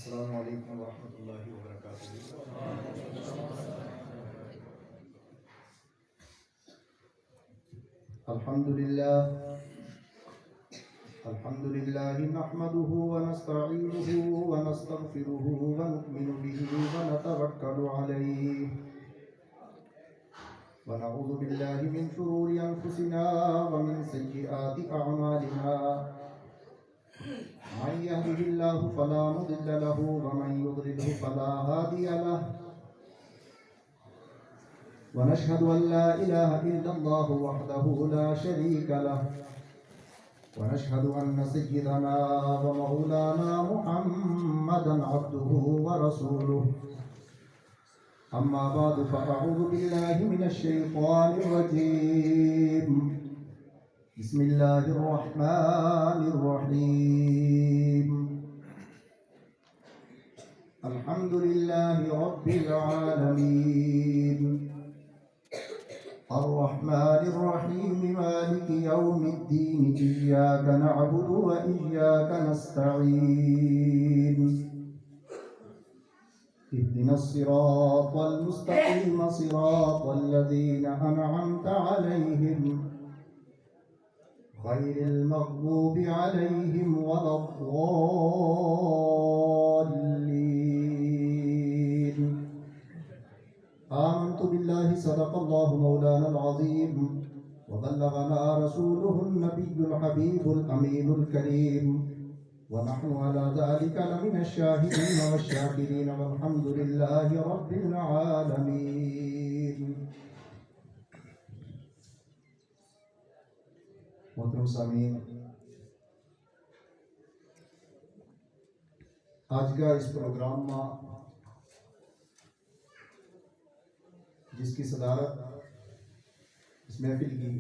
السلام علیکم ورحمۃ اللہ وبرکاتہ۔ الحمد للہ نحمده ونستعینه ونستغفره ونؤمن به ونتوکل علیہ ونعوذ باللہ من شرور انفسنا ومن سیئات اعمالنا، من يهده الله فلا مضل له ومن يضلله فلا هادي له، ونشهد أن لا إله إلا الله وحده لا شريك له، ونشهد أن سيدنا ومولانا محمدا عبده ورسوله. أما بعد فأعوذ بالله من الشيطان الرجيم. بسم الله الرحمن الرحيم. الحمد لله رب العالمين الرحمن الرحيم مالك يوم الدين، إياك نعبد وإياك نستعين، اهدنا الصراط المستقيم صراط الذين أنعمت عليهم غير المغضوب عليهم ولا الضالين. آمنت بالله صدق الله مولانا العظيم وبلغنا رسوله النبي الحبيب الأمين الكريم، ونحن على ذلك لمن الشاهدين والشاكرين، والحمد لله رب العالمين. محترم سامعین، آج کا اس پروگرام میں جس کی صدارت اس محفل کی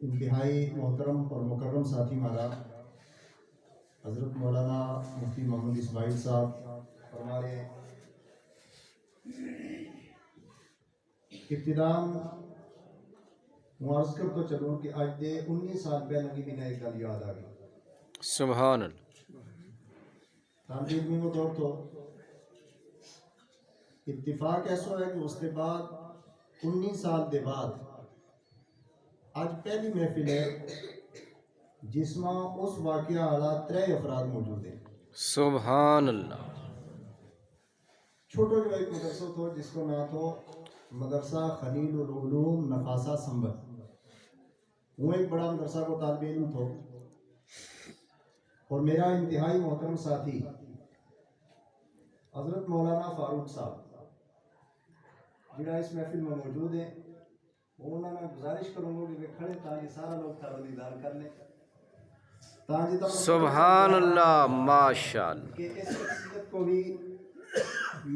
انتہائی محترم اور مکرم ساتھی ہمارا حضرت مولانا مفتی محمد اسماعیل صاحب فرما رہے ہیں. ابتداء معرض کرتا چلوں کہ آج دے 19 سال پہلے کی میں ایک گل یاد آ گئی. سبحان اللہ. طالب علمی کو دور تو اتفاق ایسا ہے کہ اس کے بعد 19 سال دے بعد آج پہلی محفل ہے جس میں اس واقعہ والا 3 افراد موجود ہیں. سبحان اللہ. چھوٹو جو ایک مدرسہ تھا جس کو نام تو مدرسہ خلیل العلوم نفاسہ سنبل. وہ ایک بڑا مدرسہ کو طالب علم تھا، اور میرا انتہائی محترم ساتھی حضرت مولانا فاروق صاحب جنہا اس محفل میں موجود ہیں، انہوں نے گزارش کروں گا کہ کھڑے تاکہ سارا لوگ تھارو دیدار کر لیں. سبحان اللہ. ماشاء اللہ. کہ اس شخصیت کو بھی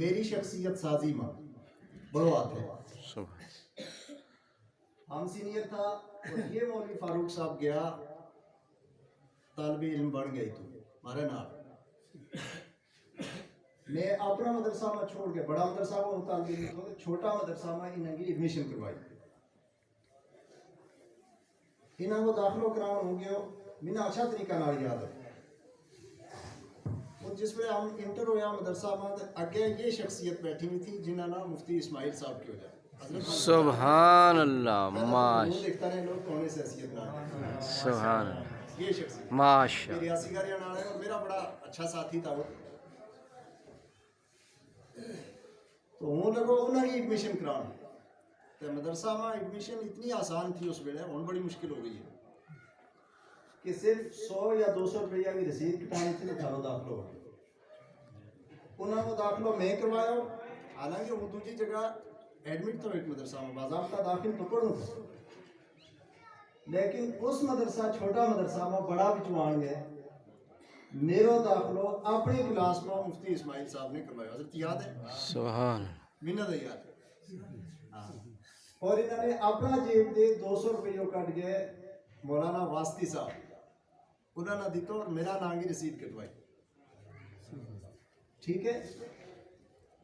میری شخصیت سازی میں بڑو آتے ہیں. ہم سینئر تھا اور یہ مولوی فاروق صاحب گیا، طالب علم بڑھ گئی تو مارے نال میں اپنا مدرسہ میں چھوڑ کے بڑا مدرسہ کو طالب علم کو چھوٹا مدرسہ میں انہیں کی ایڈمیشن کروائی. انہیں کو داخلوں کراؤں ہو گیا. میں نے اچھا طریقہ نال یاد ہے. اور جس میں ہم انٹر ہویا مدرسہ میں اگے یہ شخصیت بیٹھی ہوئی تھی جنہاں نام مفتی اسماعیل صاحب کی ہو جائے. سبحان اللہ. ماشاء دیکھتا رہے لوگ کون سے حیثیت نہ سبحان اللہ. یہ شخصیت ماشاء اللہ. ریاسی کا رہنا ہے اور میرا بڑا اچھا ساتھی تھا وہ. تو وہ لگو انہوں نے ایڈمیشن کرانا تو مدرسہ میں ایڈمیشن اتنی آسان تھی اس ویلے، ہوں بڑی مشکل ہو گئی ہے کہ صرف 100 یا 200 روپیہ کی رسید کٹانی تھی تو تھارو داخلو ہو. انہوں کو داخلو میں کروایا، حالانکہ وہ دوسری جگہ ایڈمٹ تو ایک مدرسہ میں باضابطہ داخل تو پڑھوں تھا، لیکن اس مدرسہ چھوٹا مدرسہ میں بڑا بچوان گئے. میرا داخلو اپنی کلاس میں مفتی اسماعیل صاحب نے کروایا. حضرت یاد ہے؟ سبحان. منت ہے یاد. اور انہوں نے اپنا جیب دے 200 روپیوں کٹ گئے مولانا واسطی صاحب انہوں نے دیتا اور میرا نام کی رسید کٹوائی. ٹھیک ہے،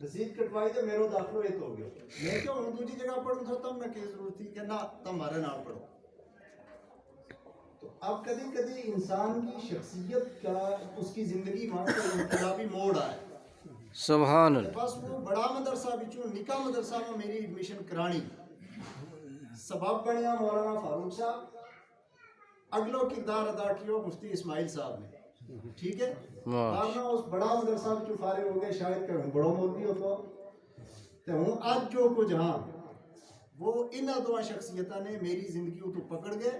رسید کٹوائی تو میرا داخلو ایک ہو گیا. میں کیوں ہوں دوسری جگہ پڑھوں تھا تب میں کی ضرورت تھی کہ نہ تم ہمارے نام پڑھو. تو اب کبھی کبھی انسان کی شخصیت کا اس کی زندگی میں کوئی انقلابی موڑ آئے سبحان اللہ بس وہ بڑا مدرسہ بچوں نکا مدرسہ میں میری ایڈمیشن کرانی سبب بنیا مولانا فاروق صاحب اگلو کردار ادا کیو مفتی اسماعیل صاحب نے ٹھیک ہے ورنہ اس بڑا مدرسہ بچوں فارغ ہو گئے شاید کہ ہوں بڑا مولوی ہوتا تو ہوں آج جو کچھ ہاں وہ انہاں دو شخصیتاں نے میری زندگی کو پکڑ گئے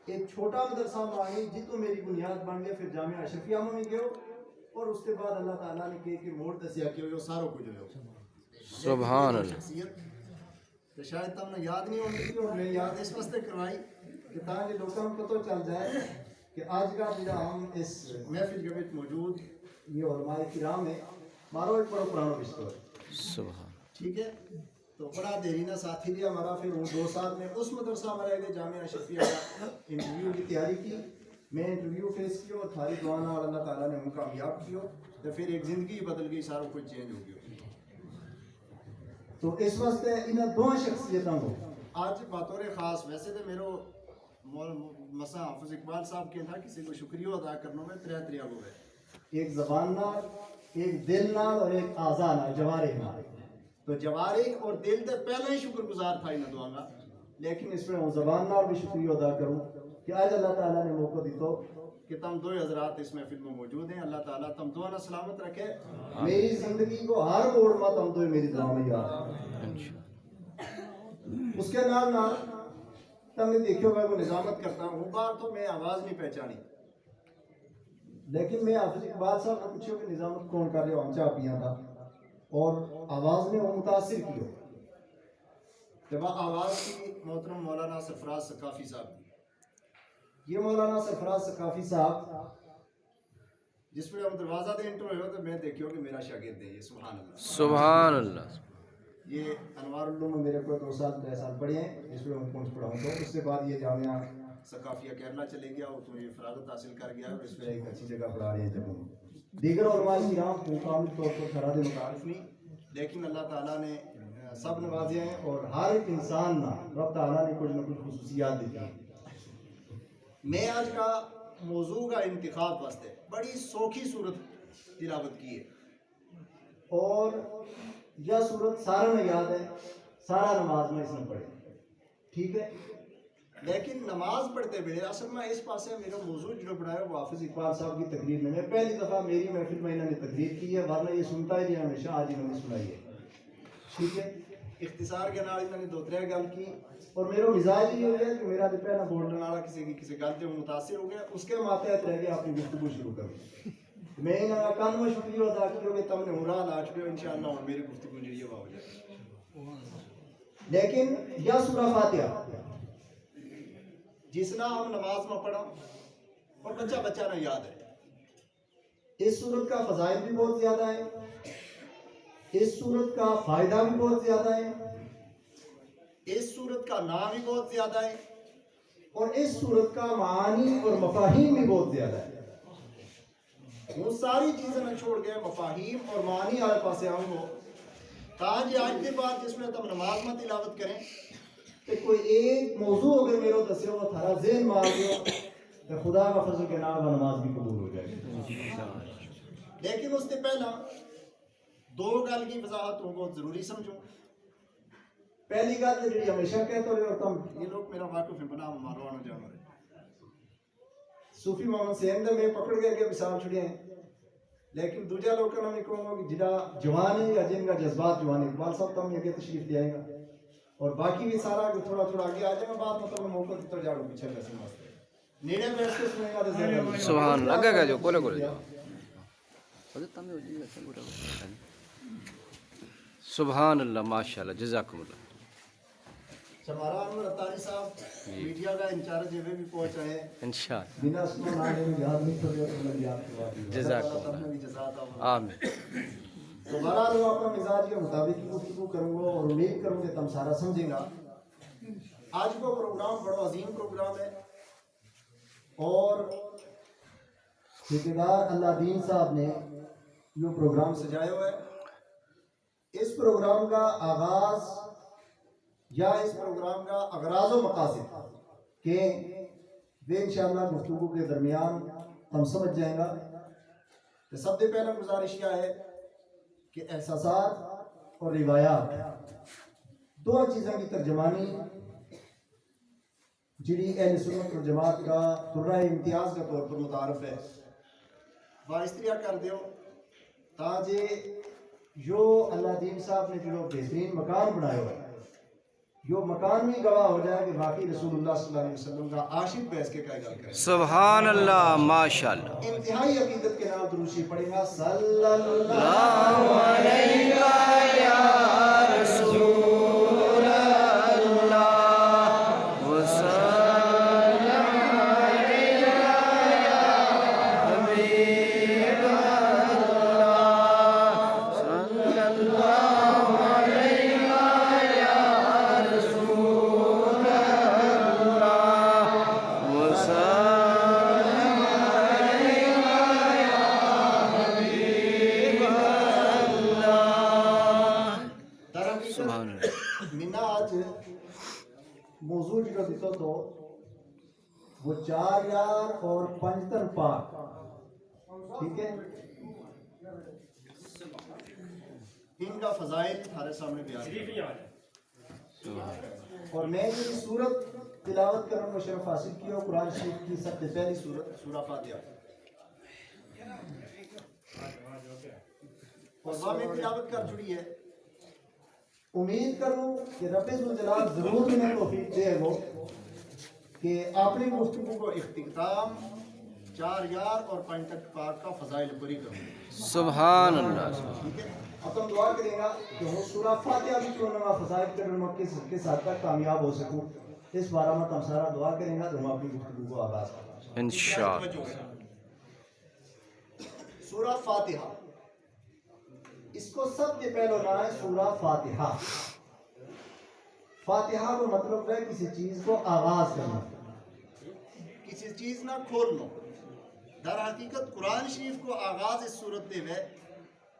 ایک چھوٹا مدرسہ مانی جتوں میری بنیاد بن گئے پھر جامعہ اشرفیہ میں گئے اور اس کے بعد اللہ تعالیٰ نے کہے کہ موڑ دسیا کہ وہ ساروں کچھ ہوئے سبحان اللہ شخصیت تو شاید تم نے یاد نہیں ہوتی اور میں یاد اس واسطے کروائی کہ تاکہ لوگوں کو پتہ چل جائے کہ آج کا جڑا ہم اس محفل کے وچ موجود یہ علماء کرام ہے مارو ایک بڑا پرانا رشتہ ہے سبحان ٹھیک ہے تو بڑا دیرینہ ساتھی بھی ہمارا پھر وہ 2 سال میں اس مدرسہ میں رہ گئے جامعہ اشرفیہ کا انٹرویو کی تیاری کی میں انٹرویو فیس کیا اور تھاری دعانا اور اللہ تعالیٰ نے ہمیں کامیاب کیا تو پھر ایک زندگی بدل گئی سارا کچھ چینج ہو گیا تو اس واسطے انہاں دو شخصیتوں کو آج بطور خاص ویسے تو میرے مسا حافظ اقبال صاحب کے تھا کسی کو شکریہ ادا کرنا میں تریا ہو گئے ایک زبان نال ایک دل نال اور ایک اعضاء نال جوارح نال تو جوارح اور دل تے پہلے ہی شکر گزار تھا انہاں دعا کا لیکن اس میں زبان نال بھی شکریہ ادا کروں کہ آج اللہ تعالیٰ نے موقع دیتا کہ تم دو حضرات اس محفل میں موجود ہیں اللہ تعالیٰ تم دو نہ سلامت رکھے میری زندگی کو ہر موڑ میں تم دو میری دعا میں یاد اس کے نال تم نے دیکھو میں وہ نظامت کرتا ہوں بار تو میں آواز نہیں پہچانی لیکن میں حافظ اقبال صاحب نے پوچھو کہ نظامت کون کر رہے ہو ہم چاہ پیا تھا اور آواز نے وہ متاثر کیا جب آواز کی محترم مولانا سرفراز ثقافی صاحب کی یہ مولانا سرفراز ثقافی صاحب جس پہ ہم دروازہ دے انٹر ہوئے تو میں دیکھو کہ میرا شاگرد ہے یہ سبحان اللہ سبحان اللہ یہ انوار العلوم میں میرے کو 2 سال 3 سال پڑھے ہیں اس میں پہنچ پڑھا ہوں تو اس کے بعد یہ جامعہ ثقافیہ کیرلا چلے گیا اور تو یہ فراغت حاصل کر گیا اور اس میں ایک اچھی جگہ پڑھا رہے ہیں جب دیگر علماء کرام مقامی طور پر خراج متعارف نہیں لیکن اللہ تعالیٰ نے سب نوازے ہیں اور ہر ایک انسان نہ رب تعالیٰ نے کچھ نہ کچھ خصوصیات دی ہیں میں آج کا موضوع کا انتخاب واسطے بڑی سوکھی صورت تلاوت کی ہے اور یہ صورت سارا نے یاد ہے سارا نماز میں اس نے پڑھے ٹھیک ہے لیکن نماز پڑھتے ہوئے اصل میں اس پاسے میرا موضوع جو پڑھایا وہ حافظ اقبال صاحب کی تقریر میں پہلی دفعہ میری محفل میں انہوں نے تقریر کی ہے ورنہ یہ سنتا ہی نہیں ہمیشہ آج انہوں نے سنائی ہے ٹھیک ہے اختصار کے نال انہوں نے 2-3 گل کی اور میرا مزاج یہ ہو گیا کہ میرا تو پہلا بولنے والا کسی گل سے متاثر ہو گیا اس کے ماتحت رہ گیا اپنی گفتگو شروع کروں میں انہوں کا کان میں شکریہ ادا کیا کہ تم نے عمرہ لا چکے ہو انشاءاللہ اور میری گفتگو جڑی ہے وہ ہو جائے لیکن یا سورہ فاتحہ جس نہ ہم نماز میں پڑھا اور بچہ نہ یاد ہے اس صورت کا فضائل بھی بہت زیادہ ہے اس صورت کا فائدہ بھی بہت زیادہ ہے اس صورت کا نام بھی بہت زیادہ ہے اور اس صورت کا معانی اور مفاہیم بھی بہت زیادہ ہے وہ ساری چیزیں نہ چھوڑ گئے مفاہیم اور معانی والے پاسے آؤں گو تاج آج کے بعد جس میں تم نماز میں تلاوت کریں کہ کوئی ایک موضوع اگر میرے دسے ہو تھارا ذہن مار دیا تو خدا کا فضل کے نام نماز بھی قبول ہو جائے لیکن اس سے پہلا 2 گل کی وضاحت ہوں بہت ضروری سمجھو پہلی گل تو جڑی ہمیشہ کہتے ہو اور تم یہ لوگ میرا واقف ہے بنا مارو آنا جانو صوفی محمد سین دے میں پکڑ گئے کہ مثال چھڑے ہیں لیکن دوجہ لوگ کا میں کہوں گا کہ جڑا جوان ہے یا جن کا جذبات جوان ہے اقبال صاحب تم یہ تشریف لے آئے گا اور باقی بھی سارا تھوڑا آگے آ جائے گا بعد مطلب موقع دیتا جاڑو پیچھے ویسے واسطے نیڑے بیٹھ کے سنے گا تو زیادہ سبحان اللہ لگے گا جو کولے سبحان اللہ ماشاءاللہ جزاکم اللہ ہمارا انور اتاری صاحب میڈیا کا انچارج یہ بھی پہنچ رہے ہیں انشاءاللہ بنا سنا نام یاد نہیں چھوڑے تو یاد کروا جزاکم اللہ آمین تو بہرحال میں اپنا مزاج کے مطابق گفتگو کروں گا اور امید کروں کہ تم سارا سمجھیں گا آج کا پروگرام بڑا عظیم پروگرام ہے اور ٹھیکیدار اللہ دین صاحب نے یہ پروگرام سجایا ہوا ہے اس پروگرام کا آغاز یا اس پروگرام کا اغراض و مقاصد کہ وہ انشاءاللہ گفتگو کے درمیان ہم سمجھ جائیں گا کہ سب سے پہلا گزارش یہ ہے کہ احساسات اور روایات دو چیزوں کی ترجمانی جڑی اہل سنت و جماعت کا درہ امتیاز کا طور پر متعارف ہے باعثریہ کر دیو تاجے جو اللہ دین صاحب نے جو بہترین مکان بنایا ہے جو مکان بھی گواہ ہو جائے کہ واقعی رسول اللہ صلی اللہ علیہ وسلم کا عاشق بیس کے کا گل کرے سبحان اللہ ماشاءاللہ انتہائی عقیدت کے نام دروشی پڑھیں گا صلی اللہ علیہ یا رسول اللہ وسلم علیہ یا حبیب اللہ صلی اللہ علیہ یا رسول اللہ وسلم علیہ یا حبیب اللہ سبحان اللہ منا آج موضوع جو دیتا تو وہ 4 یار اور 5 تن پاک ٹھیک ہے ان کا فضائل ہمارے سامنے بیان اور میں یہ سورت تلاوت کرنے میں شرف حاصل کیا قرآن شریف کی سب سے پہلی سورت سورہ فاتحہ اور وہ میں تلاوت کر چڑی ہے امید کروں کہ رب ذوالجلال ضرور انہیں توفیق دے گو کہ اپنی گفتگو کو اختتام 4 یار اور 5 تک پاک کا فضائل پوری کروں سبحان اللہ ٹھیک ہے اب ہم دعا کریں گا کہ وہ سورہ فاتحہ بھی کیوں نہ فضائل کرنے میں کس حد تک کامیاب ہو سکوں اس بارے میں ہم سارا دعا کریں گا تو ہم اپنی گفتگو کو آغاز کریں انشاءاللہ سورہ فاتحہ اس کو سب سے پہلے نام ہے سورہ فاتحہ فاتحہ کو مطلب ہے کسی چیز کو آغاز کرنا کسی چیز نہ کھولنا در حقیقت قرآن شریف کو آغاز اس صورت دے ہے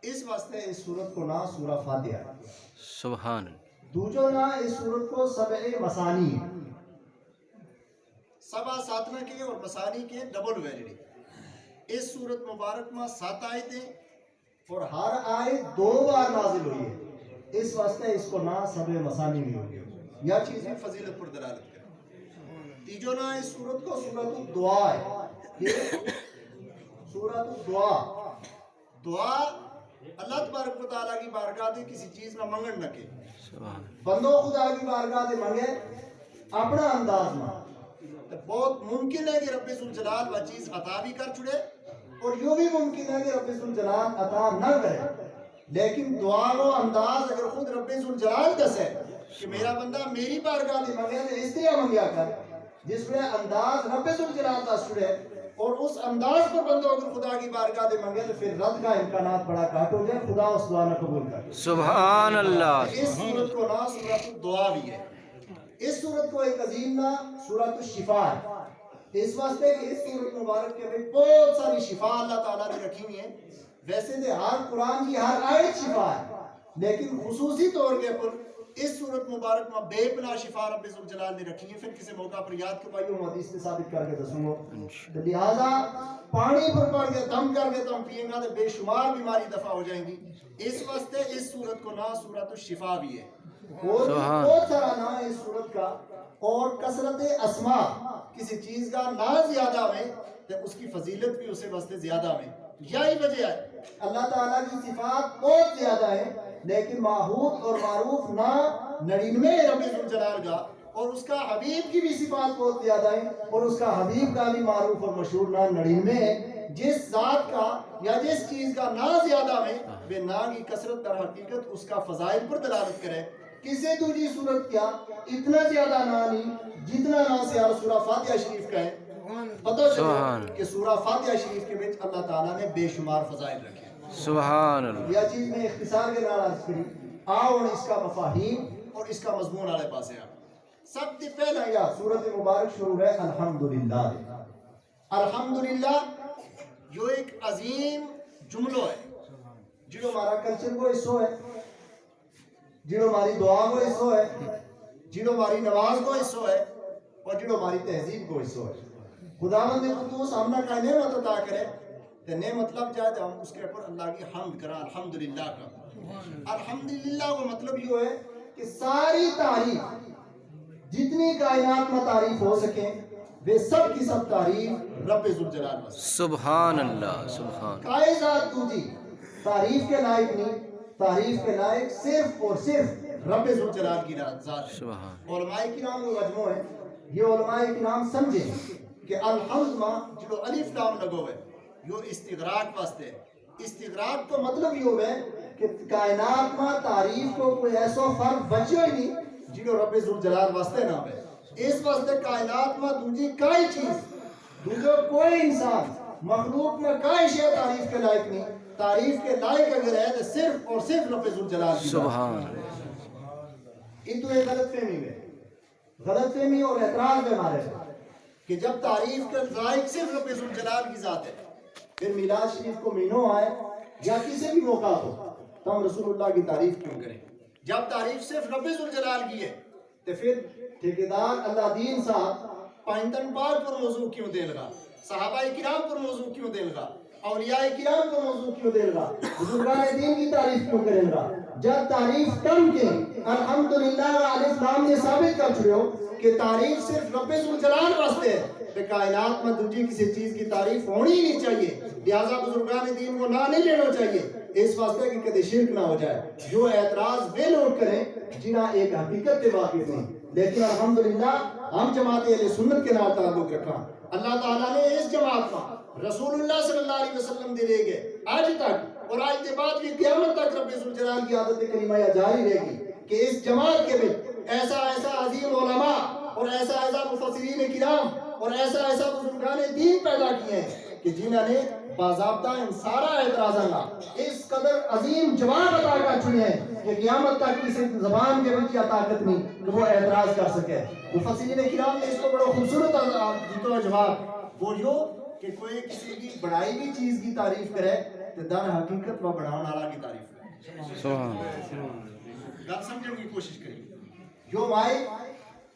اس واسطے اس صورت کو نام سورہ فاتحہ سبحان اللہ دوجو نام اس صورت کو سبع مسانی سبع ساتنا کے اور مسانی کے ڈبل ویلڈی اس صورت مبارک میں 7 آیتیں اور ہر آیت 2 بار نازل ہوئی ہے اس واسطے اس کو نام سبع مسانی بھی ہو گیا یا چیز بھی فضیلت پر دلالت کرے تیجو نام اس صورت کو سورۃ الدعاء ہے سورۃ الدعاء دعا اللہ تبارک و تعالیٰ کی بارگاہ دے کسی چیز نہ منگن نہ کے بندوں خدا کی بارگاہ دے منگے اپنا انداز میں بہت ممکن ہے کہ رب ذوالجلال وہ چیز عطا بھی کر چھڑے اور یہ بھی ممکن ہے کہ رب ذوالجلال عطا نہ کرے لیکن دعا و انداز اگر خود رب ذوالجلال دسے کہ میرا بندہ میری بارگاہ دے منگے تو اس طرح منگیا کر جس میں انداز رب ذوالجلال دس چھڑے اور اس انداز پر بندوں اگر خدا کی بارگاہ دے منگے تو پھر رد کا امکانات بڑا کاٹ ہو جائے خدا اس دعا نہ قبول کر سبحان اللہ اس صورت کو نام سورۃ الدعاء بھی ہے اس صورت کو ایک عظیم نام سورۃ الشفاء ہے اس واسطے کہ اس صورت مبارک کے میں بہت ساری شفا اللہ تعالیٰ نے رکھی ہوئی ہیں ویسے تو ہر قرآن کی ہر آیت شفا ہے لیکن خصوصی طور کے پر اس صورت مبارک میں بے پناہ شفا رب ذوالجلال نے رکھی ہے پھر کسی موقع پر یاد کروائی ہوں حدیث سے ثابت کر کے دسوں گا لہٰذا پانی پر پڑھ کے دم کر کے تم پیئیں گا تو بے شمار بیماری دفع ہو جائیں گی اس واسطے اس صورت کو نام سورۃ الشفاء بھی ہے اور بہت سارا نام ہے اس صورت کا اور کثرت اسماء کسی چیز کا نام زیادہ میں تو اس کی فضیلت بھی اسے واسطے زیادہ میں یہی وجہ ہے اللہ تعالیٰ کی صفات بہت زیادہ ہے لیکن معہود اور معروف نام 99 رب ذوالجلال کا اور اس کا حبیب کی بھی صفات بہت زیادہ ہیں اور اس کا حبیب کا بھی معروف اور مشہور نام 99 ہے جس ذات کا یا جس چیز کا نام زیادہ ہے بے نام کی کثرت در حقیقت اس کا فضائل پر دلالت کرے کسی دوسری صورت کیا اتنا زیادہ نام نہیں جتنا نام سے سورہ فاتحہ شریف کا ہے پتہ چلے کہ سورہ فاتحہ شریف کے بچ اللہ تعالیٰ نے بے شمار فضائل رکھے سبحان اللہ یہ چیز میں اختصار کے نام عرض کری آؤ اس کا مفاہیم اور اس کا مضمون والے پاس ہے سب سے پہلا یا سورۃ مبارک شروع ہے الحمدللہ الحمدللہ جو ایک عظیم جملہ ہے جو ہمارا کلچر کو حصہ ہے جو ہماری دعا کو حصہ ہے جو ہماری نماز کو حصہ ہے اور جو ہماری تہذیب کو حصہ ہے خداوند قدوس ہم نہ کا نعمت عطا کرے تو نعمت لگ جائے تو ہم اس کے اوپر اللہ کی حمد کریں الحمدللہ کا. الحمدللہ کا مطلب یہ ہے کہ ساری تعریف جتنی کائنات میں تعریف ہو سکیں وہ سب کی سب تعریف رب ذوالجلال واسطے. سبحان اللہ سبحان. کائنات تجھی تعریف کے لائق نہیں، تعریف کے لائق صرف اور صرف رب ذوالجلال کی ذات. سبحان. علماء کرام کا مجموع ہے. یہ علماء کرام سمجھیں کہ الحمد میں جو الف لام لگو ہے یہ استغراق واسطے. استغراق کا مطلب یہ ہے کہ کائنات میں تعریف کو کوئی ایسا فرق بچو ہی نہیں جو رب ذوالجلال واسطے نہ ہے. اس واسطے کائنات میں دوسری کوئی چیز دوسرا کوئی انسان مخلوق میں کوئی شے تعریف کے لائق نہیں. تعریف کے لائق اگر ہے تو صرف اور صرف رب ذوالجلال کی. سبحان. یہ تو ایک غلط فہمی ہے، غلط فہمی اور اعتراض ہے ہمارے کہ جب تعریف کا لائق صرف رب ذوالجلال کی ذات ہے پھر میلاد شریف کو مہینوں آئے یا کسی بھی موقع ہو تو ہم رسول اللہ کی تعریف کیوں کریں؟ جب تعریف صرف رب ذوالجلال کی ہے تو پھر ٹھیکیدار اللہ دین صاحب پائنتن پاک پر موضوع کیوں دے لگا، صحابہ کرام پر موضوع کیوں دے لگا، اولیاء کرام پر موضوع کیوں دے لگا، بزرگان دین کی تعریف کیوں کرے لگا؟ جب تعریف کم کے الحمدللہ الف لام نے ثابت کر چھڑے ہو کہ تعریف صرف رب ذوالجلال واسطے ہے تو کائنات میں دوسری کسی چیز کی تعریف ہونی ہی نہیں چاہیے. لہٰذا بزرگان دین کو نہ نہیں لینا چاہیے اس واسطے کہ کدے شرک نہ ہو جائے. جو اعتراض وہ لوگ کریں جنہاں ایک حقیقت کے واقف نہیں. لیکن الحمدللہ ہم جماعت اہل سنت کے نال تعلق رکھا. اللہ تعالیٰ نے اس جماعت کا رسول اللہ صلی اللہ علیہ وسلم دے لے گئے آج تک اور آج کے بعد کی قیامت تک رب ذوالجلال کی عادت کریمہ جاری رہے گی کہ اس جماعت کے بچ ایسا عظیم علماء اور ایسا مفسرین کرام اور ایسا بزرگان دین پیدا کیے ہیں کہ جنہوں نے باضابطہ ان سارا اعتراضاں کا اس قدر عظیم جواب عطا کر چکے ہیں کہ قیامت تک کسی زبان کے بچ یا طاقت نہیں کہ وہ اعتراض کر سکے. مفسرین کرام نے اس کو بڑا خوبصورت دیتا جواب وہ جو کہ کوئی کسی کی بڑائی ہوئی چیز کی تعریف کرے تو در حقیقت وہ بڑھاؤن والا کی تعریف کرے. سبحان. گل سمجھنے کی کوشش کریے. جو مائک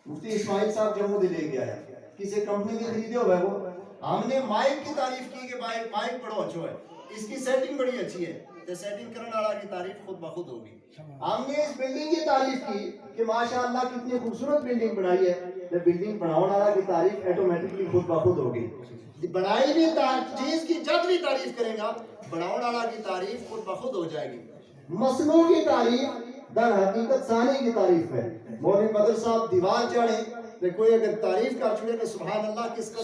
مفتی اسماعیل صاحب جموں دے لے گیا ہے کسی کمپنی کے خریدے ہوئے وہ ہم نے مائک کی تعریف کی کہ مائک بڑا اچھا ہے، اس کی سیٹنگ بڑی اچھی ہے تو سیٹنگ کرنے والا کی تعریف خود بخود ہوگی. ہم نے اس بلڈنگ کی تعریف کی کہ ماشاءاللہ کتنی خوبصورت بلڈنگ بنائی ہے تو بلڈنگ بنانے والا کی تعریف آٹومیٹکلی خود بخود ہوگی. بنائی بھی چیز کی جب بھی تعریف کرے گا بنانے والا کی تعریف خود بخود ہو جائے گی. مصنوع کی تعریف در حقیقت ثانی کی تعریف ہے. مولوی بدر صاحب دیوار چڑھے تو کوئی اگر تعریف کر چھوڑے کہ سبحان اللہ کس کا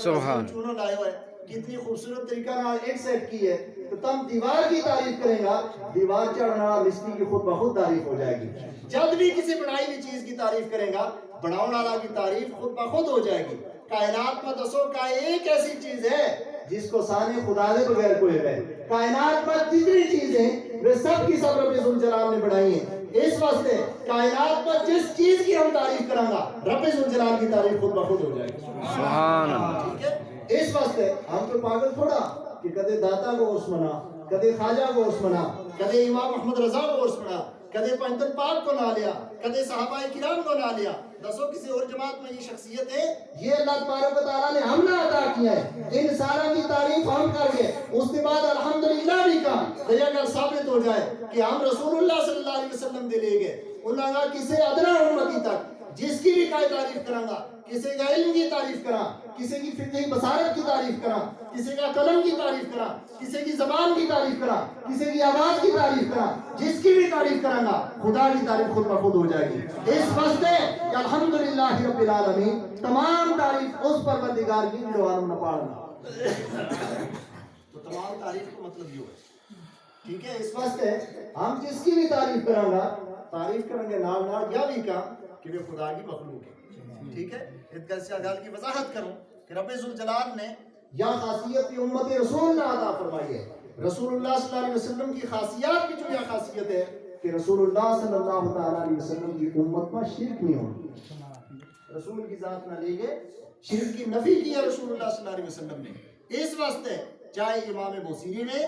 چونوں لائے ہوئے کتنی خوبصورت طریقہ نہ ایک سیٹ کی ہے تو تم دیوار کی تعریف کریں گا دیوار چڑھنا مستری کی خود بخود تعریف ہو جائے گی. جب بھی کسی بنائی ہوئی چیز کی تعریف کریں گا بناؤن والا کی تعریف خود بخود ہو جائے گی. کائنات میں دسو کا ایک ایسی چیز ہے جس کو ثانی خدا دے بغیر کوئی ہے. کائنات میں جتنی چیزیں وہ سب کی سب رب ذوالجلال نے بنائی ہیں. اس واسطے کائنات میں جس چیز کی ہم تعریف کریں گا رب ذوالجلال کی تعریف خود بخود ہو جائے گی. سبحان اللہ. ٹھیک ہے. اس واسطے ہم تو پاگل تھوڑا کہ کدے داتا کو عرس منا کدے خواجہ کو عرس منا کدے امام محمد رضا کو عرس منا کدے پنجتن پاک کو نہ لیا کدے صحابہ کرام کو نہ لیا. دسو کسی اور جماعت میں یہ شخصیت ہے؟ یہ اللہ تبارک و تعالیٰ نے ہم نے عطا کیا ہے. ان سارا کی تعریف ہم کر گئے اس کے بعد الحمدللہ بھی کہا تو یہ اگر ثابت ہو جائے کہ ہم رسول اللہ صلی اللہ علیہ وسلم دے لے گئے انہوں نے کسی ادنا امتی تک جس کی بھی کوئی تعریف کروں گا کسی کا علم کی تعریف کرا کسی کی فقہی بصارت کی تعریف کرا کسی کا قلم کی تعریف کرا کسی کی زبان کی تعریف کرا کسی کی آواز کی تعریف کرا جس کی بھی تعریف کروں گا خدا کی تعریف خود بخود ہو جائے گی. اس واسطے کہ الحمدللہ رب العالمین تمام تعریف اس پروردگار کی جو عالم نہ پاڑنا تو تمام تعریف کا مطلب یہ ہے. ٹھیک ہے. اس واسطے ہم جس کی بھی تعریف کروں گا تعریف کریں گے نال نال یا بھی کہا کہ وہ خدا کی مخلوق ہے. ٹھیک ہے. اس گل کی وضاحت کروں کہ رب ذوالجلال نے یا خاصیت امت رسول نے عطا فرمائی ہے. رسول اللہ صلی اللہ علیہ وسلم کی خاصیات کی جو یہ خاصیت ہے کہ رسول اللہ صلی اللہ تعالی علیہ وسلم کی امت میں شرک نہیں ہونا. رسول کی ذات نہ لے گئے شرک کی نفی کی ہے رسول اللہ صلی اللہ علیہ وسلم نے. اس واسطے چاہے امام بوصیری میں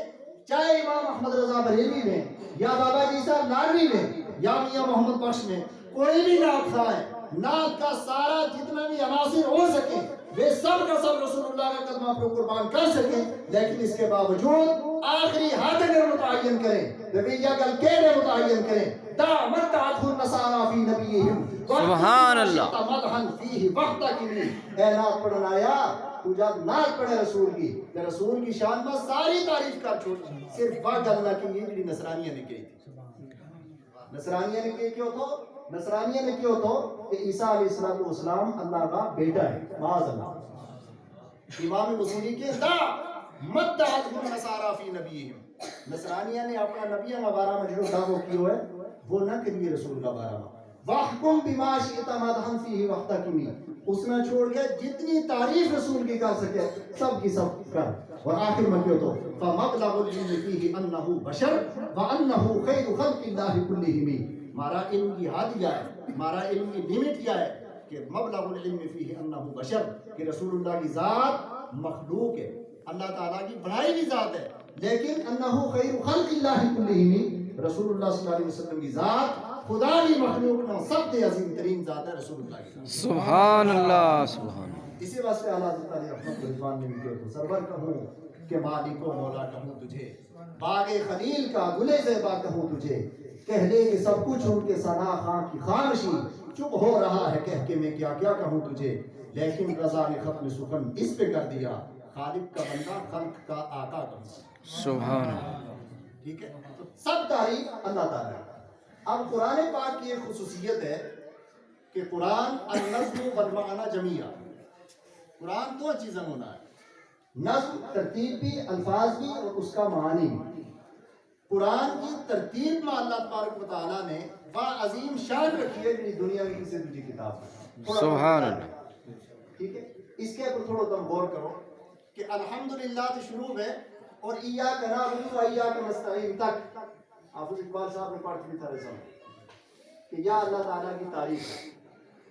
چاہے امام احمد رضا بریلوی میں یا بابا جی صاحب نانوی میں یا میاں محمد بخش میں کوئی بھی نعت خواہ ہے نعت کا سارا جتنا بھی عناصر ہو سکے وہ سب کا سب رسول اللہ کا قدمہ پر قربان کر سکیں، لیکن اس کے باوجود آخری حد اگر متعین کریں رویہ گل کہنے متعین کریں دعوت تعطف النصارى فی نبیہم سبحان اللہ مدحن فیہ وقت کی اے نات پڑھن آیا تو جب نات پڑھے رسول کی کہ رسول کی شان میں ساری تعریف کر چھوڑ صرف وہ گل نہ کی یہ نصرانیہ نے کہی تھی نصرانیہ نے کہ کیوں تو نصرانیہ نے کیوں تو کہ عیسیٰ علیہ السلام اللہ کا بیٹا ہے معاذ اللہ امام بصیری کے دا مدعت النصارى فی نبیہم نصرانیہ نے اپنا نبی کا بارہ میں جو دعویٰ کیوں ہے وہ نہ کریے رسول کا بارہ میں وَحْكُمْ بِمَا شِئْتَ مَدْحًا فِيهِ وَاحْتَكِمِ اس نے چھوڑ کے جتنی تعریف رسول کی کر سکے سب کی سب کر اور آخر میں کیوں تو فَمَبْلَغُ الْعِلْمِ فِيهِ أَنَّهُ بَشَرٌ وَأَنَّهُ خَيْرُ خَلْقِ اللَّهِ كُلِّهِمْ ہمارا علم کی حد یہ ہے ہمارا علم کی لیمٹ یہ ہے کہ مبلغ العلم فیہ انہ بشر کہ رسول اللہ کی ذات مخلوق ہے اللہ تعالیٰ کی بنائی ہوئی ذات ہے لیکن انہ خیر خلق اللہ کلہم رسول اللہ صلی اللہ علیہ وسلم کی ذات خدا کی مخلوق میں سب سے عظیم ترین ذات ہے رسول اللہ کی ذات سبحان اللہ سبحان اللہ اسی واسطے اعلیٰ حضرت علی رحمت رضوان نے بھی کہا سرور کہوں کہ مالک و مولا کہوں تجھے باغ خلیل کا گل زیبا کہوں تجھے کہہ لے کہ سب کچھ ان کے ثنا خاں کی خامشی چپ ہو رہا ہے کہہ کے میں کیا کیا کہوں تجھے لیکن رضا نے ختم سخن اس پہ کر دیا خالق کا بندہ خلق کا آقا کہوں سبحان اللہ ٹھیک ہے تو سب تعریف اللہ تعالیٰ اب قرآن پاک کی ایک خصوصیت ہے کہ قرآن النظم والمعنی جمیعہ قرآن دو چیزیں ہونا ہے نظم ترتیب بھی الفاظ بھی اور اس کا معنی بھی قرآن کی ترتیب میں اللہ تبارک و تعالیٰ نے با عظیم شان رکھی ہے کہ دنیا کی کسی دوسری کتاب ہے سبحان اللہ ٹھیک ہے اس کے اوپر تھوڑا تم غور کرو کہ الحمدللہ سے شروع ہے اور ایاک نعبد و ایاک نستعین تک حافظ اقبال صاحب نے پڑھ بھی تھا رسم کہ یا اللہ تعالیٰ کی تعریف ہے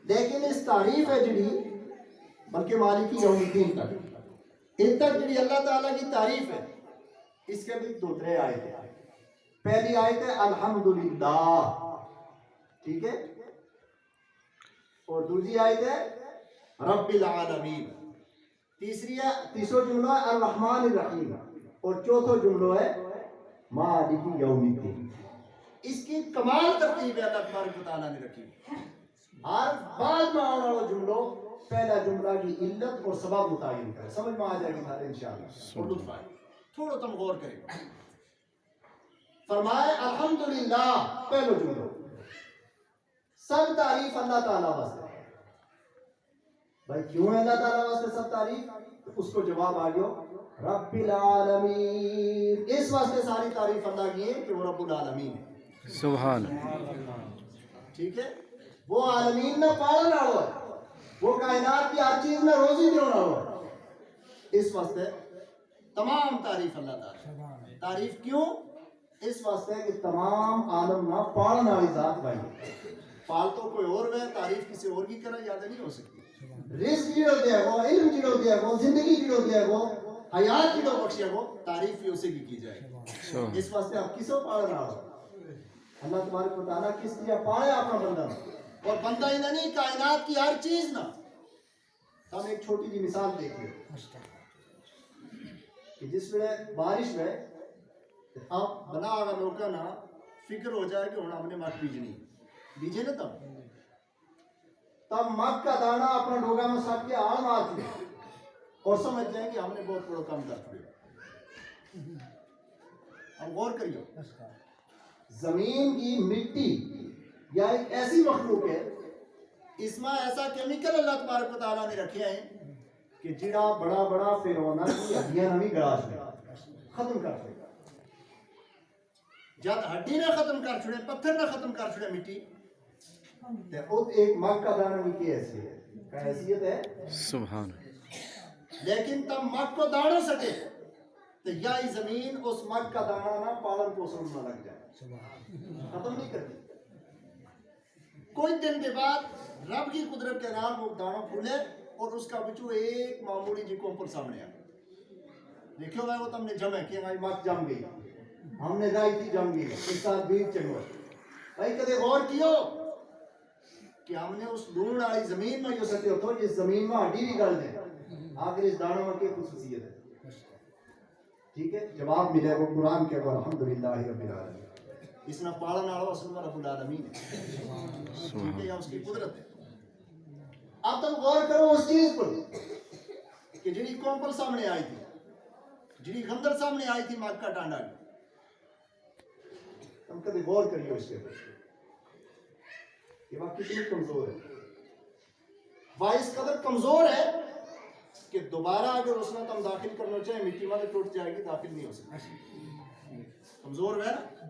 لیکن اس تعریف ہے جڑی بلکہ مالکی یوم الدین تک ان تک جڑی اللہ تعالیٰ کی تعریف ہے اس کے بھی دو ترے آیت ہیں پہلی آیت ہے الحمدللہ ٹھیک ہے اور دوسری آیت ہے رب العالمین تیسرا جملہ ہے الرحمن الرحیم اور چوتھا جملہ ہے مالک یوم الدین اس کی کمال ترتیب ہے اللہ تبارک و تعالیٰ نے رکھی ہر بعد میں آنے والا جملہ پہلا جملہ کی علت اور سبب متعین کرے سمجھ میں آ جائے گی بات انشاءاللہ اور لطف آئے تھوڑا تم غور کریں فرمائے الحمدللہ پہلو جملہ سب تعریف اللہ تعالیٰ واسطے بھائی کیوں ہے اللہ تعالیٰ واسطے سب تعریف تو اس کو جواب آ گیا رب العالمین اس واسطے ساری تعریف اللہ کی ہے کہ وہ رب العالمین ہے سبحان اللہ ٹھیک ہے وہ عالمین نہ پالنا ہوا وہ کائنات کی ہر چیز میں روزی دینا ہوا اس واسطے تمام تعریف اللہ تعالیٰ تعریف کیوں اس واسطے کہ تمام عالم نہ پالنے والی ذات بھائی پال تو کوئی اور ہے تعریف کسی اور کی کرنا یاد نہیں ہو سکتی رزق جڑو دیا وہ علم جڑو دیا وہ زندگی جڑو دیا وہ حیات جڑو بخشیا وہ تعریف بھی اسی کی جائے اس واسطے آپ کسوں پالنا ہو اللہ تبارک و تعالیٰ کس لیے پالے اپنا بندہ اور بندہ ہی نہیں کائنات کی ہر چیز نہ ہم ایک چھوٹی سی مثال دیکھیے کہ جس میں بارش میں اب بنا آگا لوگا نا فکر ہو جائے کہ ہم نے مک بیجنی بیجے نا تب مک کا دانا اپنا ڈوگا میں سٹ کے آل مار چکے اور سمجھ جائیں کہ ہم نے بہت بڑا کام کر چکے اب غور کریے زمین کی مٹی یا ایک ایسی مخلوق ہے اس میں ایسا کیمیکل اللہ تبارک و تعالیٰ نے رکھے ہیں کہ جڑا بڑا بڑا فرعون کی ہڈیاں نوی گراش میں ختم کر چھوڑے جب ہڈی نہ ختم کر چھوڑے پتھر نہ ختم کر چھوڑے مٹی تے خود ایک مگ کا دانہ بھی کی حیثیت ہے سبحان لیکن تب مگ کو دانا سکے تو یا ہی زمین اس مگ کا دانہ نہ پالن پوسن نہ لگ جائے ختم نہیں کرتی کوئی دن کے بعد رب کی قدرت کے نام وہ دانہ پھولے اور اس کا بچو ایک معمولی جی کومپل سامنے آ دیکھو بھائی وہ تم نے جمع کیا ہماری مگ جم گئی ہم نے رائی تھی جم گئی اس ساتھ بیج چنگو بھائی کدے غور کیو کہ ہم نے اس لون والی زمین میں جو سکتے ہو تو جس زمین میں ہڈی بھی گل دے آخر اس دانوں میں کیا خصوصیت ہے؟ ٹھیک ہے، جواب ملے وہ قرآن کے الحمدللہ رب العالمین. اس نے پالن والا اصل میں رب العالمین ہے. ٹھیک ہے، یا اس کی قدرت ہے. اب تم غور کرو اس چیز پر کہ جنی کومپل سامنے آئی تھی، جنی خندر سامنے آئی تھی مکہ ٹانڈا کی، تم کبھی غور کریو اس کے پر کہ وہ کتنی کمزور ہے. وہ اس قدر کمزور ہے کہ دوبارہ اگر اس نے تم داخل کرنا چاہے مٹی میں ٹوٹ جائے گی، داخل نہیں ہو سکتی. کمزور ہے نا.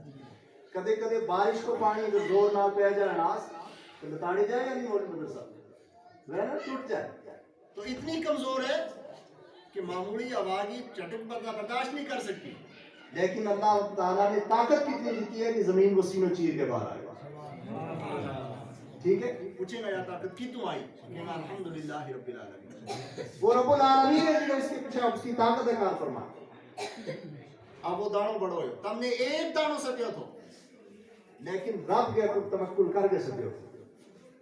کدے کدے بارش کو پانی اگر زور نہ پہ جائے ناس تو بتاڑی جائے یا نہیں مولی مدرسہ وہ نا ٹوٹ جائے. تو اتنی کمزور ہے کہ معمولی آوازی چٹک برداشت نہیں کر سکتی. لیکن اللہ تعالیٰ نے طاقت کتنی دیتی ہے کہ زمین کو سینوں چیر کے باہر آئے گا. ٹھیک ہے، پوچھیں گا یا طاقت کی تم آئی، کہنا الحمدللہ رب العالمین. وہ رب العالمین ہے جو اس کے پیچھے اس کی طاقت ہے کار فرما. اب وہ دانوں بڑو ہے، تم نے ایک دانوں سکیو تھو، لیکن رب کے پر توکل کر کے سکیو.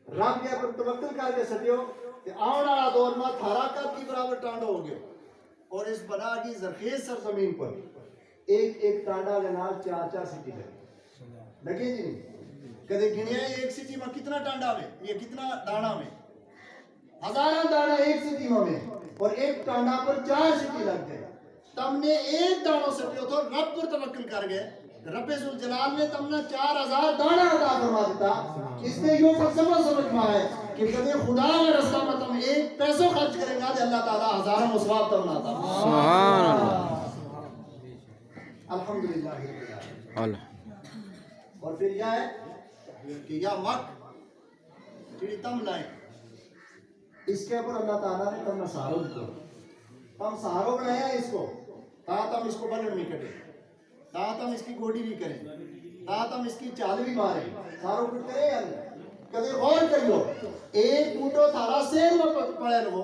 رب کے پر توکل کر کے سکیو کہ آنے والا دور میں تھارا قد کی برابر ٹانڈا ہو گیا. اور اس بنا کی زرخیز سرزمین پر ایک ایک ٹانڈا کے نال 4 سٹی لگے جی نہیں. کدے گنیا ایک سٹی میں کتنا ٹانڈا میں، یہ کتنا دانا میں، ہزارہ دانا ایک سٹی میں، اور ایک ٹانڈا پر 4 سٹی لگ گئے. تم نے ایک دانوں سٹیو تو رب پر توکل کر گئے. رب ذوالجلال نے تم نے 4000 دانا عطا فرما دیتا. اس نے یہ فلسفہ سمجھ میں ہے کہ کدے خدا کے رستہ میں تم ایک پیسوں خرچ کریں گا تو اللہ تعالیٰ ہزاروں ثواب تم نہ عطا. سبحان اللہ. الحمدللہ. اللہ. اور پھر یہ ہے کہ یا مک جڑی تم لائیں اس کے اوپر اللہ تعالیٰ نے تم سہارو دیا. تم سہارو بنایا اس کو تاکہ تم اس کو بلن نہیں کرے، تاکہ تم اس کی گوڑی بھی کریں، تاکہ تم اس کی چال بھی ماریں. سہارو کچھ کرے یا نہیں؟ کبھی غور کریو ایک بوٹو تھارا سیل میں پڑے لگو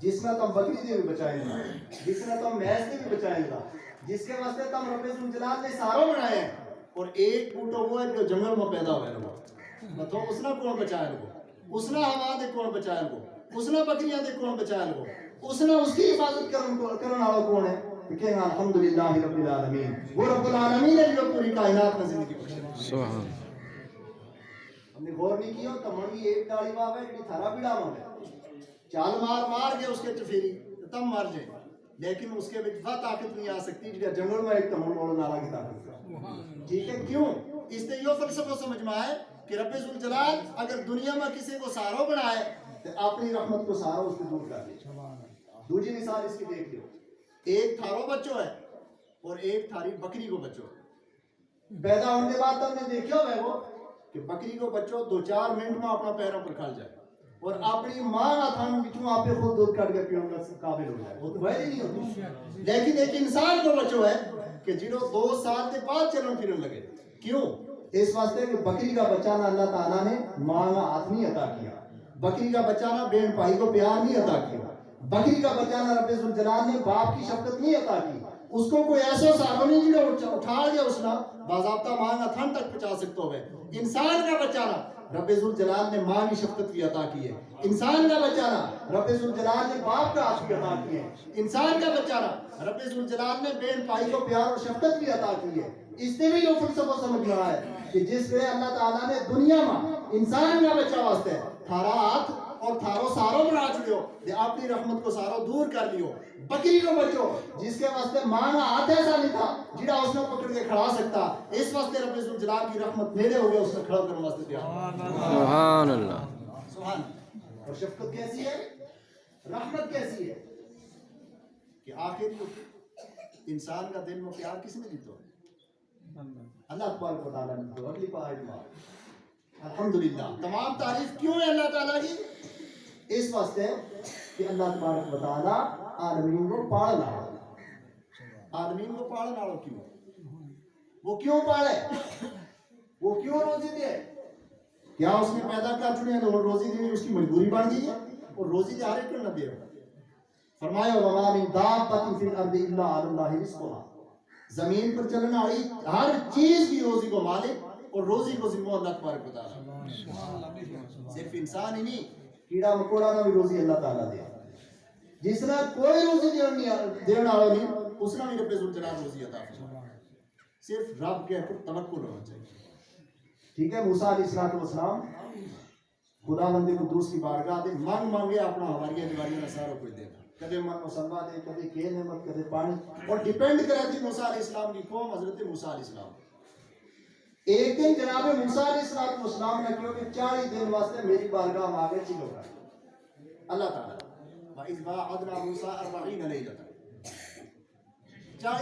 جس میں تم بکری دے بھی بچائیں گا، جس میں تم بھینس دے بھی بچائیں گا، جس کے واسطے تم رب ذوالجلال نے سہارو بنائے ہیں. اور ایک بوٹو وہ ہے جو جنگل میں پیدا ہوئے لگو، بتو اس نے کون بچائے لگو، اس نے ہوا دے کون بچائے لگو، اس نے بکریاں دے کون بچائے لگو، اس نے اس کی حفاظت کرنے والا کون ہے؟ کہ الحمدللہ رب العالمین. وہ رب العالمین ہے جو پوری کائنات میں زندگی بخشے. سبحان. ہم نے غور نہیں کیا تمہاری ایک ڈالی باب ہے کہ تھارا بھی ڈاما ہے، چال مار کے اس کے چفیری تم مار جائیں، لیکن اس کے بچ وہ طاقت نہیں آ سکتی جو جنگل میں ایک تمہن والا نالا کی طاقت ہے. ٹھیک ہے، کیوں؟ اس نے یہ فلسفہ سمجھ میں آئے کہ رب ذوالجلال اگر دنیا میں کسی کو سہارو بنائے تو اپنی رحمت کو سہارو اس کو دور کر دے. دوسری مثال اس کی دیکھ لو، ایک تھارو بچو ہے اور ایک تھاری بکری کو بچو. پیدا ہونے کے بعد تم نے دیکھا ہوئے وہ کہ بکری کو بچو 2-4 منٹ میں اپنا پیروں پر کھل جائے اور اپنی ماں کا تھن بچوں آپ پہ خود دودھ کٹ کے پیوں کا قابل ہو جائے. وہ تو ویسے نہیں ہوتی. لیکن ایک انسان کو بچو ہے کہ جنہوں 2 سال کے بعد چلن پھرن لگے. کیوں؟ اس واسطے کہ بکری کا بچانا اللہ تعالیٰ نے ماں کا ہاتھ نہیں عطا کیا، بکری کا بچانا بہن بھائی کو پیار نہیں عطا کیا، بکری کا بچانا رب ذوالجلال نے باپ کی شفقت نہیں عطا کی. اس کو کوئی ایسا سہارو نہیں جو اٹھا لیا اس نے باضابطہ ماں کا تھن تک پہنچا سکتا ہوئے. انسان کا بچانا رب ذوالجلال نے ماں کی شفقت بھی عطا کی ہے. انسان کا بچانا رب ذوالجلال نے باپ کا عطا بھی عطا کی ہے. انسان کا بچانا رب ذوالجلال نے بہن بھائی کو پیار اور شفقت بھی عطا کی ہے. اس نے بھی یہ فلسفہ سمجھ رہا ہے کہ جس پہ اللہ تعالیٰ نے دنیا میں انسان کا بچہ واسطے تھارا ہاتھ اور تھارو سارو بنا چھڑیو دے اپنی رحمت کو سارو دور کر لیو. بکری کو بچو جس کے واسطے ماں کا ہاتھ ایسا نہیں تھا جڑا اس نے پکڑ کے کھڑا سکتا. اس واسطے رب ذوالجلال کی رحمت میرے ہو گیا اس نے کھڑا کرنے واسطے تیار. سبحان اللہ. سبحان. اور شفقت کیسی ہے، رحمت کیسی ہے کہ آخر انسان کا دل میں پیار کس نے جیتا ہے؟ اللہ تبارک و تعالیٰ نے. تو اگلی پاہی الحمدللہ. تمام تعریف کیوں ہے اللہ تعالیٰ کی؟ اس واسطے کہ اللہ تبارک و تعالیٰ عالمین کو پالنا. عالمین کو پالنا کیوں؟ وہ کیوں پالے؟ وہ کیوں روزی دے؟ کیا اس نے پیدا کر چکے ہیں تو روزی دینی اس کی مجبوری بن گئی ہے؟ اور روزی دے ہر ایک نہ دے. فرمایا وَمَا مِن دَابَّةٍ فِي الْأَرْضِ إِلَّا عَلَى اللَّهِ رِزْقُهَا. زمین پر چلنے والی ہر چیز کی روزی کو مالک اور روزی کو ذمہ اللہ تبارک و تعالیٰ. صرف انسان ہی نہیں، کیڑا مکوڑا نہ بھی روزی اللہ تعالیٰ دے. جس طرح کوئی روزی دینے والا نہیں اس طرح بھی رب ذوالجلال روزی عطا فرمائے. صرف رب کے اوپر توکل ہونا چاہیے. ٹھیک ہے. موسیٰ علیہ السلام خدا بندے قدوس کی بارگاہ دے من مانگے اپنا ہماری دیواریاں نہ سارا کچھ دے گا. کدے من مسلمہ دے, کدے کے نعمت, کدے پانی. اور ڈیپینڈ کرے تھی موسیٰ علیہ السلام کی قوم حضرت موسیٰ علیہ السلام. ایک دن جناب موسیٰ علیہ السلام نے کیوں کہ 40 دن واسطے میری بارگاہ میں آگے چلو گا اللہ تعالیٰ. وَإِذْ وَاعَدْنَا مُوسَىٰ 40 لَيْلَةً